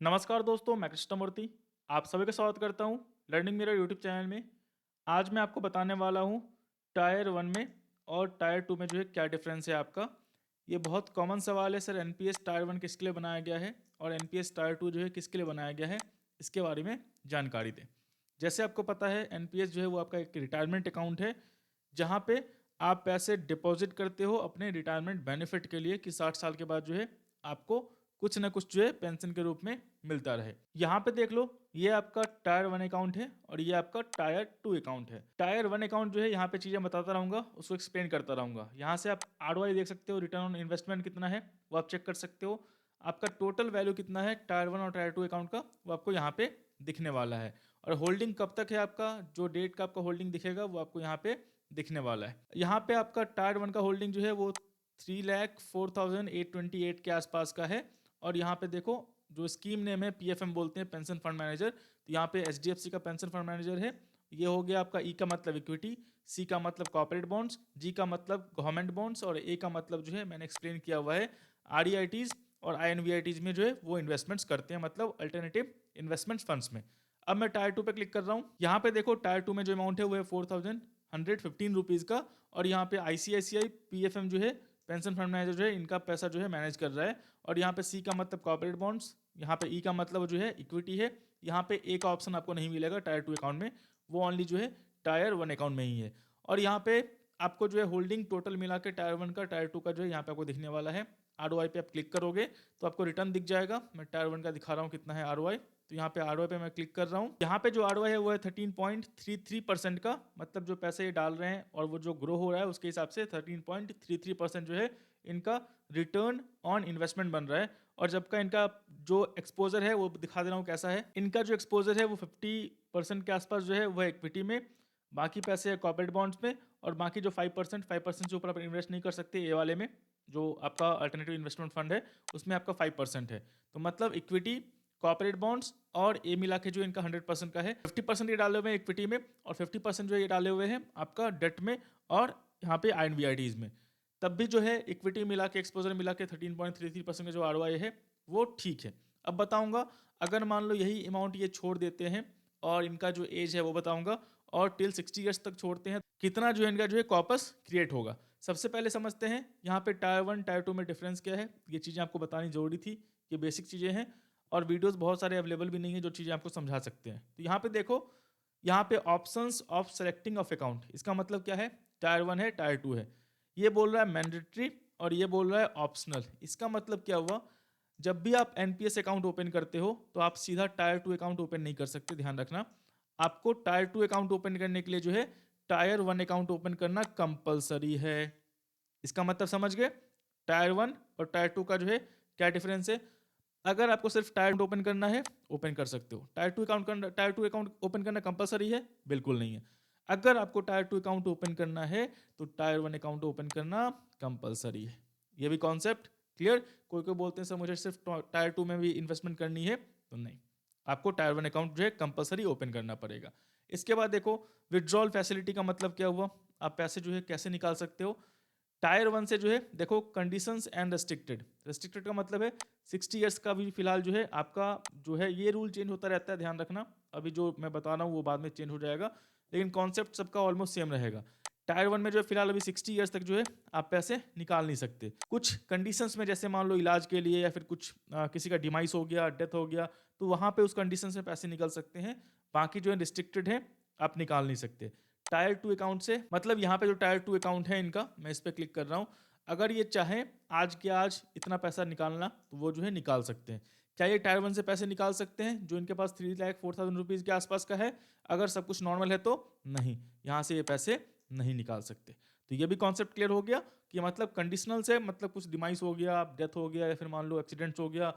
नमस्कार दोस्तों, मैं कृष्णमूर्ति। आप सभी का स्वागत करता हूँ लर्निंग मिरर यूट्यूब चैनल में। आज मैं आपको बताने वाला हूँ टायर 1 में और टायर 2 में जो है क्या डिफरेंस है आपका। ये बहुत कॉमन सवाल है, सर एनपीएस टायर 1 किसके लिए बनाया गया है और एनपीएस टायर 2 जो है किसके लिए बनाया गया है, इसके बारे में जानकारी दें। जैसे आपको पता है एनपीएस जो है वो आपका एक रिटायरमेंट अकाउंट है, जहाँ पे आप पैसे डिपॉजिट करते हो अपने रिटायरमेंट बेनिफिट के लिए कि 60 साल के बाद जो है आपको कुछ ना कुछ जो है पेंशन के रूप में मिलता रहे। यहाँ पे देख लो, ये आपका टायर 1 अकाउंट है और ये आपका टायर 2 अकाउंट है। टायर 1 अकाउंट जो है यहाँ पे चीजें बताता रहूंगा, उसको एक्सप्लेन करता रहूंगा। यहाँ से आप आरओआई देख सकते हो, रिटर्न ऑन इन्वेस्टमेंट कितना है वो आप चेक कर सकते हो। आपका टोटल वैल्यू कितना है टायर 1 और टायर 2 अकाउंट का वो आपको यहाँ पे दिखने वाला है। और होल्डिंग कब तक है आपका, जो डेट का आपका होल्डिंग दिखेगा वो आपको यहाँ पे दिखने वाला है। यहाँ पे आपका टायर 1 का होल्डिंग जो है वो 3,04,828 के आसपास का है। और यहाँ पे देखो जो स्कीम नेम है पीएफएम बोलते हैं, पेंशन फंड मैनेजर। तो यहाँ पे एचडीएफसी का पेंशन फंड मैनेजर है। ये हो गया आपका ई का मतलब इक्विटी, सी का मतलब कॉर्पोरेट बॉन्ड्स, जी का मतलब गवर्नमेंट बॉन्ड्स और ए का मतलब जो है मैंने एक्सप्लेन किया हुआ है आरईआईटीज और आईएनवीआईटीज में जो है वो इन्वेस्टमेंट्स करते हैं, मतलब अल्टरनेटिव इन्वेस्टमेंट फंड्स में। अब मैं टायर 2 पे क्लिक कर रहा हूँ। यहाँ पे देखो टायर 2 में जो अमाउंट है वो है 4,115 रुपीज़ का। और यहाँ पे आईसीआईसीआई पीएफएम जो है पेंशन फंड मैनेजर जो है इनका पैसा जो है मैनेज कर रहा है। और यहाँ पे सी का मतलब कॉर्पोरेट बॉन्ड्स, यहाँ पे ई का मतलब जो है इक्विटी है। यहाँ पे ए का ऑप्शन आपको नहीं मिलेगा टायर 2 अकाउंट में, वो ओनली जो है टायर 1 अकाउंट में ही है। और यहाँ पे आपको जो है होल्डिंग टोटल मिला के टायर 1 का टायर 2 का जो है यहाँ पे आपको दिखने वाला है। आरओआई पे आप क्लिक करोगे तो आपको रिटर्न दिख जाएगा। मैं टायर 1 का दिखा रहा हूँ कितना है आरओआई। तो यहाँ पे आरओआई पे मैं क्लिक कर रहा हूँ। यहाँ पे जो आरओआई है वो है 13.33% का, मतलब जो पैसे ये डाल रहे हैं और वो जो ग्रो हो रहा है उसके हिसाब से 13.33% जो है इनका रिटर्न ऑन इन्वेस्टमेंट बन रहा है। और जबकि इनका जो एक्सपोजर है वो दिखा दे रहा हूँ कैसा है। इनका जो एक्सपोजर है वो 50% के आसपास जो है वो इक्विटी में, बाकी पैसे है कॉर्पोरेट बॉन्ड्स में, और बाकी जो 5% से ऊपर आप इन्वेस्ट नहीं कर सकते ए वाले में, जो आपका अल्टरनेटिव इन्वेस्टमेंट फंड है उसमें आपका 5% है। तो मतलब इक्विटी, कॉर्पोरेट बॉन्ड्स और ए मिला के जो इनका 100% का है। 50% ये डाले हुए हैं इक्विटी में और 50% जो ये डाले हुए हैं आपका डेट में और यहाँ पे आईएनवीआईटीज में। तब भी जो है इक्विटी मिला के एक्सपोजर मिला के 13.33% का जो आरओआई है वो ठीक है। अब बताऊंगा अगर मान लो यही अमाउंट ये छोड़ देते हैं और इनका जो एज है वो बताऊंगा, और टिल 60 ईयर्स तक छोड़ते हैं कितना जो है इनका जो है कॉपस क्रिएट होगा। सबसे पहले समझते हैं यहाँ पे टायर 1 टायर 2 में डिफरेंस क्या है। ये चीज़ें आपको बतानी जरूरी थी, ये बेसिक चीज़ें हैं और वीडियोस बहुत सारे अवेलेबल भी नहीं है जो चीज़ें आपको समझा सकते हैं। तो यहाँ पे देखो, यहाँ पे options of selecting of account, इसका मतलब क्या है, टायर 1 है टायर 2 है। ये बोल रहा है मैंडेटरी और ये बोल रहा है ऑप्शनल। इसका मतलब क्या हुआ, जब भी आप एनपीएस अकाउंट ओपन करते हो तो आप सीधा टायर 2 अकाउंट ओपन नहीं कर सकते, ध्यान रखना। आपको टायर 2 अकाउंट ओपन करने के लिए जो है टायर 1 अकाउंट ओपन करना कंपलसरी है। इसका मतलब समझ गए, टायर 1 और टायर 2 का जो है क्या डिफरेंस है। अगर आपको सिर्फ टायर ओपन करना है ओपन कर सकते हो, टायर 2 अकाउंट ओपन करना कंपलसरी है, बिल्कुल नहीं है। अगर आपको टायर 2 अकाउंट ओपन करना है तो टायर 1 अकाउंट ओपन करना कंपलसरी है। ये भी कॉन्सेप्ट क्लियर। कोई कोई बोलते हैं सर मुझे सिर्फ टायर 2 में भी इन्वेस्टमेंट करनी है, तो नहीं, आपको टायर 1 अकाउंट जो है कंपलसरी ओपन करना पड़ेगा। इसके बाद देखो विड्रॉल फैसिलिटी का मतलब क्या हुआ, आप पैसे जो है कैसे निकाल सकते हो। टायर 1 से जो है देखो कंडीशंस एंड रेस्ट्रिक्टेड। रेस्ट्रिक्टेड का मतलब है 60 ईयर्स का भी फिलहाल जो है आपका जो है ये रूल चेंज होता रहता है, ध्यान रखना। अभी जो मैं बता रहा हूँ वो बाद में चेंज हो जाएगा, लेकिन कॉन्सेप्ट सबका ऑलमोस्ट सेम रहेगा। टायर 1 में जो है फिलहाल अभी 60 ईयर्स तक जो है आप पैसे निकाल नहीं सकते। कुछ कंडीशंस में जैसे मान लो इलाज के लिए या फिर कुछ किसी का डिमाइस हो गया, डेथ हो गया, तो वहाँ पे उस कंडीशन से पैसे निकल सकते हैं। बाकी जो है रिस्ट्रिक्टेड है, आप निकाल नहीं सकते। टायर 2 अकाउंट से मतलब यहाँ पे जो टायर 2 अकाउंट है इनका, मैं इस पर क्लिक कर रहा हूँ। अगर ये चाहे आज के आज इतना पैसा निकालना तो वो जो है निकाल सकते हैं। क्या ये टायर 1 से पैसे निकाल सकते हैं जो इनके पास 3,04,000 रुपीज़ के आसपास का है? अगर सब कुछ नॉर्मल है तो नहीं, यहाँ से ये पैसे नहीं निकाल सकते। तो ये भी कॉन्सेप्ट क्लियर हो गया कि मतलब कंडीशनल से मतलब कुछ डिमाइस हो गया, डेथ हो गया या फिर मान लो एक्सीडेंट्स हो गया,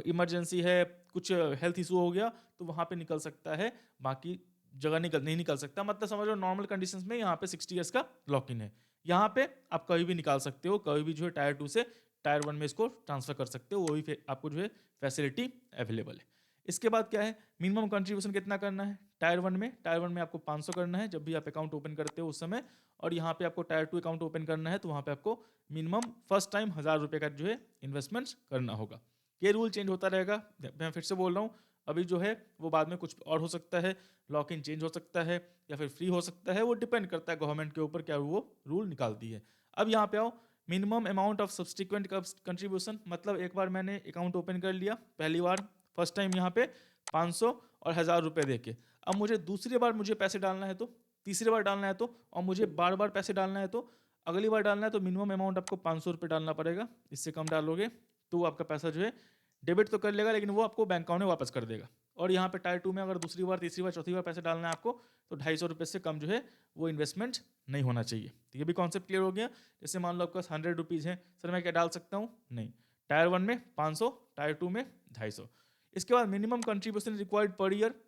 इमरजेंसी है, कुछ हेल्थ इशू हो गया, तो वहाँ पे निकल सकता है, बाकी जगह नहीं निकल सकता। मतलब समझ लो नॉर्मल कंडीशंस में यहाँ पे 60 ईयर्स का लॉक इन है। यहाँ पे आप कभी भी निकाल सकते हो, कभी भी जो है टायर 2 से टायर 1 में इसको ट्रांसफर कर सकते हो, वो भी आपको जो है फैसिलिटी अवेलेबल है। इसके बाद क्या है, मिनिमम कंट्रीब्यूशन कितना करना है टायर 1 में आपको 500 करना है जब भी आप अकाउंट ओपन करते हो उस समय। और यहाँ पे आपको टायर 2 अकाउंट ओपन करना है तो वहाँ पे आपको मिनिमम फर्स्ट टाइम 1,000 रुपये का जो है इन्वेस्टमेंट करना होगा। ये रूल चेंज होता रहेगा। मैं फिर से बोल रहा हूँ, अभी जो है वो बाद में कुछ और हो सकता है, लॉक इन चेंज हो सकता है या फिर फ्री हो सकता है, वो डिपेंड करता है गवर्नमेंट के ऊपर क्या वो रूल निकालती है। अब यहाँ पे आओ, मिनिमम अमाउंट ऑफ सब्सटिक्वेंट कंट्रीब्यूशन, मतलब एक बार मैंने अकाउंट ओपन कर लिया, पहली बार फर्स्ट टाइम यहाँ पे 500 और 1000 रुपये दे के, अब मुझे दूसरी बार मुझे पैसे डालना है तो, तीसरी बार डालना है तो, और मुझे बार बार पैसे डालना है तो, अगली बार डालना है तो मिनिमम अमाउंट आपको 500 रुपये डालना पड़ेगा। इससे कम डालोगे तो आपका पैसा जो है डेबिट तो कर लेगा, लेकिन वो आपको बैंक अकाउंट में वापस कर देगा। और यहाँ पे टायर 2 में अगर दूसरी बार, तीसरी बार, चौथी बार पैसे डालना है आपको, तो 250 रुपये से कम जो है वो इन्वेस्टमेंट नहीं होना चाहिए। तो ये भी कॉन्सेप्ट क्लियर हो गया। जैसे मान लो आपके पास 100 रुपीज़ है, सर मैं क्या डाल सकता हूँ? नहीं। टायर 1 में 500, टायर 2 में 250। इसके बाद minimum contribution required per year,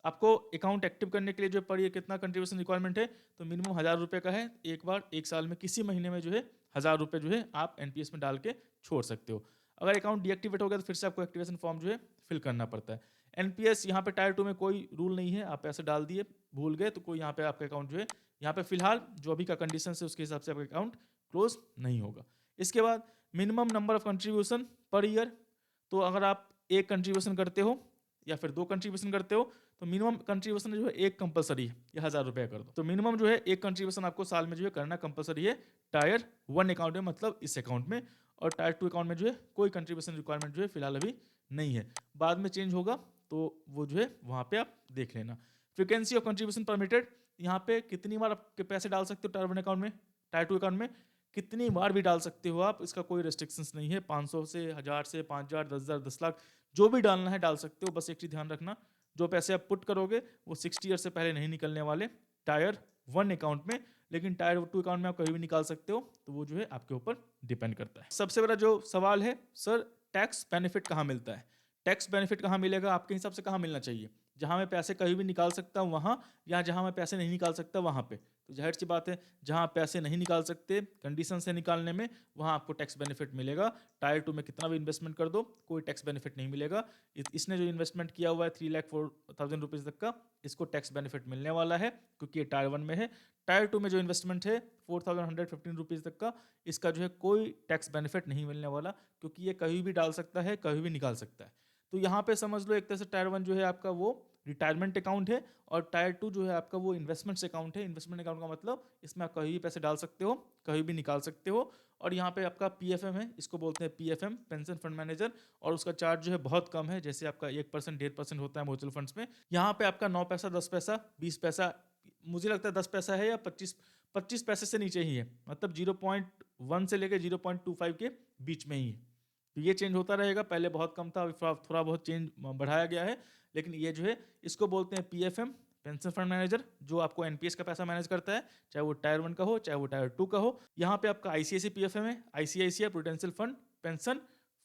आपको अकाउंट एक्टिव करने के लिए जो पर ईयर कितना कंट्रीब्यूशन रिक्वायरमेंट है, तो मिनिमम 1000 रुपये का है। एक बार एक साल में किसी महीने में जो है 1000 रुपये जो है आप एनपीएस में डाल के छोड़ सकते हो। अगर अकाउंट डीएक्टिवेट हो गया तो फिर से आपको एक्टिवेशन फॉर्म जो है फिल करना पड़ता है। एनपीएस यहाँ पे टायर 2 में कोई रूल नहीं है, आप पैसे डाल दिए भूल गए तो कोई यहाँ पे आपका अकाउंट जो है, यहाँ पे फिलहाल जो अभी का कंडीशन है उसके हिसाब से आपका अकाउंट क्लोज नहीं होगा। इसके बाद minimum number of contribution per year, तो अगर आप एक कंट्रीब्यूशन करते हो या फिर 2 कंट्रीब्यूशन करते हो तो मिनिमम कंट्रीब्यूशन जो है एक कंपलसरी है, या 1000 रुपये कर दो, तो मिनिमम जो है एक कंट्रीब्यूशन आपको साल में जो है करना कंपलसरी है टायर 1 अकाउंट में, मतलब इस अकाउंट में। और टायर 2 अकाउंट में जो है कोई कंट्रीब्यूशन रिक्वायरमेंट जो है फिलहाल अभी नहीं है, बाद में चेंज होगा तो वो जो है वहाँ पे आप देख लेना। फ्रिक्वेंसी ऑफ कंट्रीब्यूशन परमिटेड, यहाँ पे कितनी बार आपके पैसे डाल सकते हो टायर 1 अकाउंट में, टायर 2 अकाउंट में कितनी बार भी डाल सकते हो आप, इसका कोई रेस्ट्रिक्शंस नहीं है। 500 से 1000 से 5000, 10,000, 10 लाख जो भी डालना है डाल सकते हो। बस एक चीज़ ध्यान रखना, जो पैसे आप पुट करोगे वो 60 ईयर से पहले नहीं निकलने वाले टायर 1 अकाउंट में, लेकिन टायर 2 अकाउंट में आप कभी भी निकाल सकते हो, तो वो जो है आपके ऊपर डिपेंड करता है। सबसे बड़ा जो सवाल है, सर टैक्स बेनिफिट कहाँ मिलता है? टैक्स बेनिफिट कहाँ मिलेगा आपके हिसाब से? कहाँ मिलना चाहिए? जहाँ मैं पैसे कहीं भी निकाल सकता हूँ वहाँ, या जहाँ मैं पैसे नहीं निकाल सकता वहाँ पे? तो जाहिर सी बात है, जहाँ आप पैसे नहीं निकाल सकते कंडीशन से निकालने में, वहाँ आपको टैक्स बेनिफिट मिलेगा। टायर 2 में कितना भी इन्वेस्टमेंट कर दो कोई टैक्स बेनिफिट नहीं मिलेगा। इसने जो इन्वेस्टमेंट किया हुआ है 3,04,000 रुपीज़ तक का, इसको टैक्स बेनिफिट मिलने वाला है क्योंकि ये टायर 1 में है। टायर 2 में जो इन्वेस्टमेंट है 4,115 रुपीज़ तक का, इसका जो है कोई टैक्स बेनिफिट नहीं मिलने वाला क्योंकि ये कहीं भी डाल सकता है, कहीं भी निकाल सकता है। तो यहाँ पे समझ लो एक तरह से टायर 1 जो है आपका वो रिटायरमेंट अकाउंट है, और टायर 2 जो है आपका वो इन्वेस्टमेंट्स अकाउंट है। इन्वेस्टमेंट अकाउंट का मतलब इसमें आप कहीं भी पैसे डाल सकते हो, कहीं भी निकाल सकते हो। और यहाँ पे आपका पीएफएम है, इसको बोलते हैं पीएफएम, पेंशन फंड मैनेजर, और उसका चार्ज जो है बहुत कम है। जैसे आपका 1%, 1.5% होता है म्यूचुअल फंड्स में, यहाँ पे आपका 9 पैसा, 10 पैसा, 20 पैसा, मुझे लगता है 10 पैसा है, या 25 पैसे से नीचे ही है, मतलब 0.1 से लेकर 0.25 के बीच में ही है। तो ये चेंज होता रहेगा, पहले बहुत कम था, अभी थोड़ा बहुत चेंज बढ़ाया गया है। लेकिन ये जो है इसको बोलते हैं पीएफएम, पेंशन फंड मैनेजर, जो आपको एनपीएस का पैसा मैनेज करता है, चाहे वो टायर 1 का हो चाहे वो टायर 2 का हो। यहाँ पे आपका आईसीआईसी पीएफएम है, ICICI prudential fund pension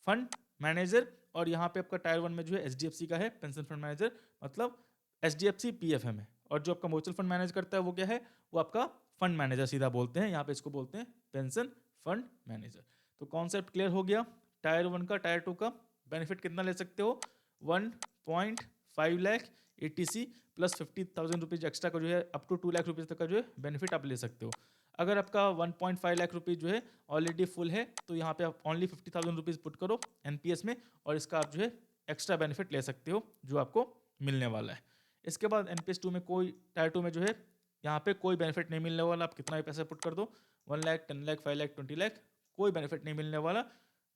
fund manager, और यहाँ पे आपका टायर 1 में जो है एचडीएफसी का है पेंशन फंड मैनेजर, मतलब एचडीएफसी पीएफएम है। और जो आपका म्यूचुअल फंड मैनेज करता है वो क्या है? वो आपका फंड मैनेजर सीधा बोलते हैं, यहाँ पे इसको बोलते हैं पेंशन फंड मैनेजर। तो कॉन्सेप्ट क्लियर हो गया। टायर 1 का, टायर 2 का बेनिफिट कितना ले सकते हो? 1.5 lakh ETC plus 50,000 rupees extra का जो है अप टू 2 लाख रुपीज़ तक का जो है बेनिफिट आप ले सकते हो। अगर आपका 1.5 लाख रुपीज़ जो है ऑलरेडी फुल है, तो यहाँ पे आप ओनली 50,000 रुपीज़ पुट करो एनपीएस में, और इसका आप जो है एक्स्ट्रा बेनिफिट ले सकते हो जो आपको मिलने वाला है। इसके बाद एनपीएस 2 में कोई, टायर 2 में जो है यहाँ पे कोई बेनिफिट नहीं मिलने वाला। आप कितना भी पैसा पुट कर दो, 1 लाख, 10 लाख, 5 लाख, 20 लाख, कोई बेनिफिट नहीं मिलने वाला।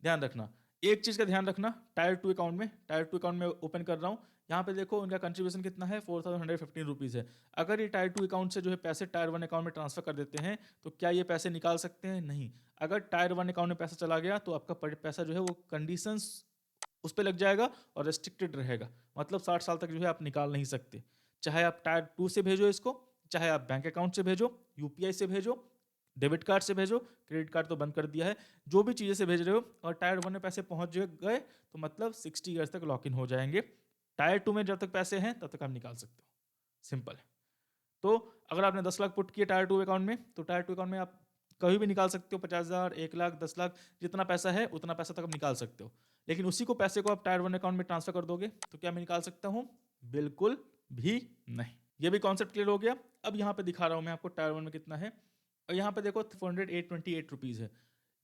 ध्यान रखना, एक चीज़ का ध्यान रखना, टायर 2 अकाउंट में, टायर 2 अकाउंट में ओपन कर रहा हूँ, यहाँ पे देखो उनका कंट्रीब्यूशन कितना है, 4,115 रुपीज़ है। अगर ये टायर 2 अकाउंट से जो है पैसे टायर 1 अकाउंट में ट्रांसफर कर देते हैं, तो क्या ये पैसे निकाल सकते हैं? नहीं। अगर टायर 1 अकाउंट में पैसा चला गया तो आपका पैसा जो है वो कंडीशंस उस पर लग जाएगा और रेस्ट्रिक्टेड रहेगा, मतलब 60 साल तक जो है आप निकाल नहीं सकते। चाहे आप टायर 2 से भेजो इसको, चाहे आप बैंक अकाउंट से भेजो, यूपीआई से भेजो, डेबिट कार्ड से भेजो, क्रेडिट कार्ड तो बंद कर दिया है, जो भी चीज़ें से भेज रहे हो, और टायर 1 में पैसे पहुंच गए तो मतलब 60 ईयर्स तक लॉक इन हो जाएंगे। टायर 2 में जब तक पैसे हैं तब तक आप निकाल सकते हो, सिंपल है। तो अगर आपने 10 लाख पुट किए टायर 2 अकाउंट में, तो टायर 2 अकाउंट में आप कभी भी निकाल सकते हो 50,000, 1 लाख, 10 लाख, जितना पैसा है उतना पैसा तक आप निकाल सकते हो। लेकिन उसी को पैसे को आप टायर 1 अकाउंट में ट्रांसफर कर दोगे तो क्या मैं निकाल सकता हूँ? बिल्कुल भी नहीं। ये भी कॉन्सेप्ट क्लियर हो गया। अब यहाँ पे दिखा रहा हूँ मैं आपको टायर 1 में कितना है, और यहाँ पे देखो 428 रुपीज़ है।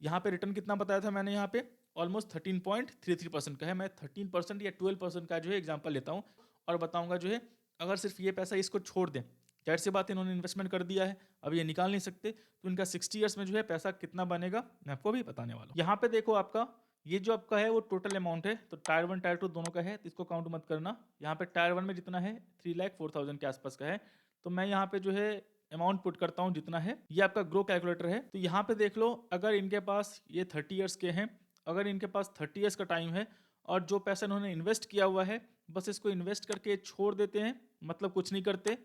यहाँ पे रिटर्न कितना बताया था मैंने, यहाँ पे ऑलमोस्ट 13.33% का है। मैं 13% या 12% का जो है एग्जाम्पल लेता हूँ और बताऊँगा जो है अगर सिर्फ ये पैसा इसको छोड़ दें, जाहिर सी बात है इन्होंने इन्वेस्टमेंट कर दिया है, अब ये निकाल नहीं सकते, तो इनका 60 ईयर्स में जो है पैसा कितना बनेगा मैं आपको अभी बताने वाला हूँ। यहाँ पे देखो आपका ये जो आपका है वो टोटल अमाउंट है, तो टायर 1 टायर 2 दोनों का है, तो इसको काउंट मत करना। यहाँ पे टायर 1 में जितना है 3,04,000 के आसपास का है, तो मैं यहाँ पे जो है अमाउंट पुट करता हूँ जितना है। ये आपका ग्रो कैलकुलेटर है, तो यहाँ पे देख लो अगर इनके पास ये 30 ईयर्स के हैं, अगर इनके पास 30 ईयर्स का टाइम है और जो पैसा इन्होंने इन्वेस्ट किया हुआ है बस इसको इन्वेस्ट करके छोड़ देते हैं, मतलब कुछ नहीं करते,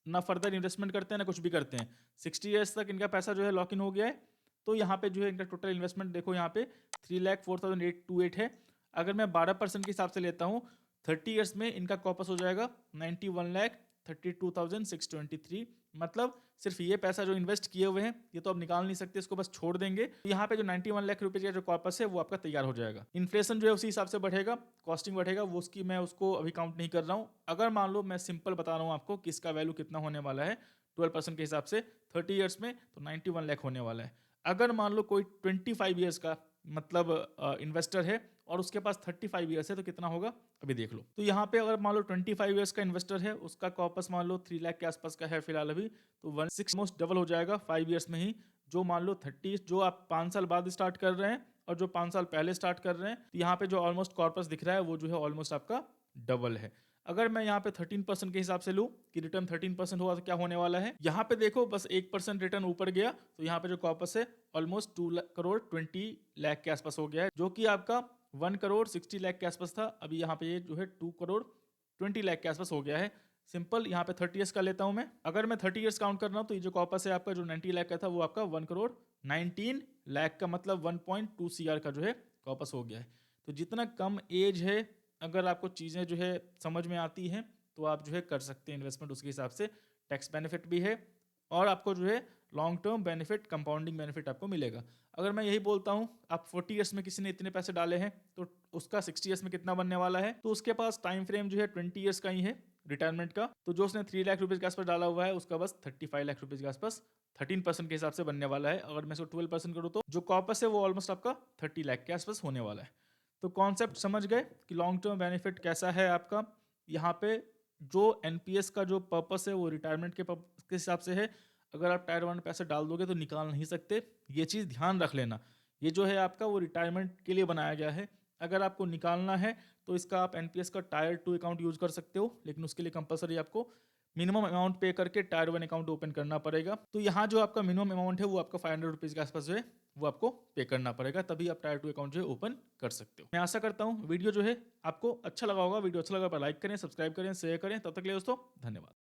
ना फर्दर इन्वेस्टमेंट करते हैं ना कुछ भी करते हैं, 60 ईयर्स तक इनका पैसा जो है लॉक इन हो गया है, तो यहाँ पे जो है इनका टोटल इन्वेस्टमेंट देखो यहाँ पे 3,04,828 है। अगर मैं 12% के हिसाब से लेता हूँ 30 ईयर्स में इनका कॉपस हो जाएगा 91,32,623, मतलब सिर्फ ये पैसा जो इन्वेस्ट किए हुए हैं ये तो अब निकाल नहीं सकते, इसको बस छोड़ देंगे। यहाँ पे जो 91 लाख रुपए का जो कॉर्पस है वो आपका तैयार हो जाएगा। इन्फ्लेशन जो है उसी हिसाब से बढ़ेगा, कॉस्टिंग बढ़ेगा, वो उसकी मैं उसको अभी काउंट नहीं कर रहा हूँ। अगर मान लो मैं सिंपल बता रहा हूँ आपको कि इसका वैल्यू कितना होने वाला है 12% के हिसाब से 30 ईयर्स में, तो 91 लाख होने वाला है। अगर मान लो कोई 25 ईयर्स का मतलब इन्वेस्टर है और उसके पास 35 ईयर्स है, तो कितना होगा अभी देख लो। तो यहाँ पे अगर मान लो 25 ईयर्स का इन्वेस्टर है, उसका कॉपस मान लो 3 लाख के आसपास का है फिलहाल अभी, तो 16 मोस्ट डबल हो जाएगा 5 ईयर्स में ही। जो मान लो 30 जो आप 5 साल बाद स्टार्ट कर रहे हैं और जो 5 साल पहले स्टार्ट कर रहे हैं, तो यहाँ पे जो ऑलमोस्ट कॉर्पस दिख रहा है वो जो है ऑलमोस्ट आपका डबल है। अगर मैं यहाँ पे 13% के हिसाब से लूँ कि रिटर्न 13% हुआ तो क्या होने वाला है, यहाँ पे देखो बस 1% रिटर्न ऊपर गया, तो यहाँ पे जो कॉपस है ऑलमोस्ट 2 करोड़ 20 लाख के आसपास हो गया है, जो कि आपका 1 करोड़ 60 लाख के आसपास था। अभी यहाँ पे ये जो है 2 करोड़ 20 लाख के आसपास हो गया है। सिंपल यहाँ पे 30 ईयर्स का लेता हूँ मैं, अगर मैं 30 ईयर्स काउंट कर रहा हूँ तो ये जो कॉपस है आपका जो 90 लाख का था वो आपका 1 करोड़ 19 लाख का मतलब 1.2 CR का जो है कॉपस हो गया है। तो जितना कम एज है, अगर आपको चीज़ें जो है समझ में आती हैं तो आप जो है कर सकते हैं इन्वेस्टमेंट, उसके हिसाब से टैक्स बेनिफिट भी है और आपको जो है long term benefit, compounding benefit आपको मिलेगा। अगर मैं यही बोलता हूँ आप 40 ईयर्स में किसी ने इतने पैसे डाले हैं तो उसका 60 ईयर्स में कितना बनने वाला है, तो उसके पास टाइम फ्रेम जो है 20 ईयर्स का ही है रिटायरमेंट का। तो जो उसने 3 लाख रुपीज़ के आसपास डाला हुआ है उसका बस 35 लाख रुपीज़ के आसपास 13% के हिसाब से बनने वाला है। अगर मैं इसको 12% करूँ तो जो कॉपस है वो ऑलमोस्ट आपका 30 लाख के आसपास होने वाला है। तो कॉन्सेप्ट समझ गए कि लॉन्ग टर्म बेनिफिट कैसा है आपका। यहाँ पे जो एनपीएस का जो पर्पस है वो रिटायरमेंट के हिसाब से है। अगर आप टायर 1 में पैसे डाल दोगे तो निकाल नहीं सकते, ये चीज़ ध्यान रख लेना। ये जो है आपका वो रिटायरमेंट के लिए बनाया गया है। अगर आपको निकालना है तो इसका आप एनपीएस का टायर 2 अकाउंट यूज़ कर सकते हो, लेकिन उसके लिए कंपलसरी आपको मिनिमम अमाउंट पे करके टायर 1 अकाउंट ओपन करना पड़ेगा। तो यहाँ जो आपका मिनिमम अमाउंट है वो आपका 500 रुपीज़ के आसपास जो है वो आपको पे करना पड़ेगा, तभी आप टायर 2 अकाउंट जो है ओपन कर सकते हो। मैं आशा करता हूँ वीडियो जो है आपको अच्छा लगा होगा। वीडियो अच्छा लगा तो लाइक करें, सब्सक्राइब करें, शेयर करें। तब तक के लिए दोस्तों धन्यवाद।